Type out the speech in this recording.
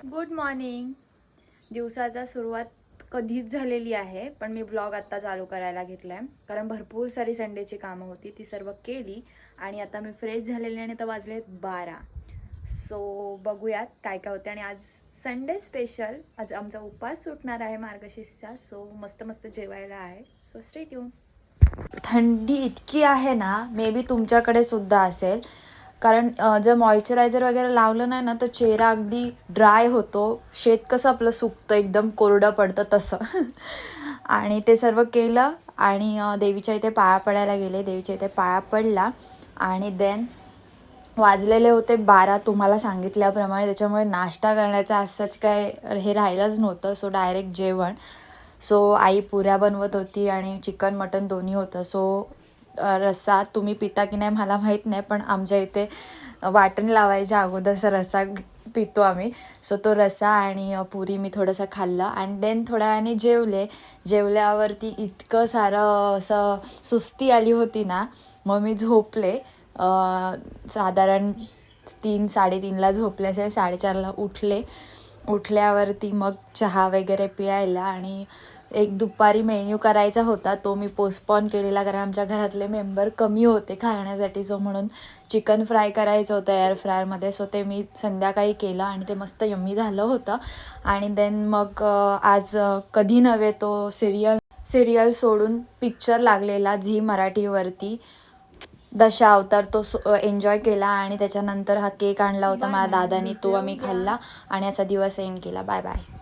Good morning. दिवसाचा सुरुवात कधीच झालेली आहे, पण मी ब्लॉग आत्ता चालू करायला घेतला आहे कारण भरपूर सारी संडेची कामं होती, ती सर्व केली आणि आता मी फ्रेश झालेली आणि तर वाजले 12. सो बघूयात काय काय होते. आणि आज संडे स्पेशल, आज आमचा उपवास सुटणार आहे मार्गशीर्षचा. सो मस्त मस्त जेवायला आहे. So stay tune. थंडी इतकी आहे ना, मे बी तुमच्याकडे सुद्धा असेल, कारण जर मॉइश्चरायझर वगैरे लावलं नाही ना तर चेहरा अगदी ड्राय होतो. शेत कसं आपलं सुकतं, एकदम कोरडं पडतं तसं. आणि ते सर्व केलं आणि देवीच्या इथे पाया पडायला गेले. देवीच्या इथे पाया पडला आणि देन वाजलेले होते 12 तुम्हाला सांगितल्याप्रमाणे. त्याच्यामुळे नाश्ता करण्याचा असंच काय हे राहिलंच नव्हतं. सो डायरेक्ट जेवण. सो आई पुऱ्या बनवत होती आणि चिकन मटन दोन्ही होतं. सो रस्सा तुम्ही पिता की नाही मला माहीत नाही, पण आमच्या इथे वाटण लावायच्या अगोदरचा रस्सा पितो आम्ही. सो तो रस्सा आणि पुरी मी थोडंसं खाल्लं आणि देन थोड्या वेळाने जेवले. जेवल्यावरती इतकं सारं असं सुस्ती आली होती ना, मग मी झोपले. साधारण 3-3:30ला झोपले असेल, 4:30ला उठले. उठल्यावरती मग चहा वगैरे प्यायला आणि एक दुपारी मेन्यू करायचा होता, तो मी पोस्टपॉन केलेला कारण आमच्या घरातले मेंबर कमी होते खाण्यासाठी. सो म्हणून चिकन फ्राय करायचं होतं एअर फ्रायरमध्ये. सो ते मी संध्याकाळी केलं आणि ते मस्त यम्मी झालं होतं. आणि देन मग आज कधी नव्हे तो सिरियल सोडून पिक्चर लागलेला झी मराठीवरती, दशावतार, तो एन्जॉय केला. आणि त्याच्यानंतर हा केक आणला होता माझ्या दादानी, तो आम्ही खाल्ला आणि असा दिवस एंड केला. Bye bye.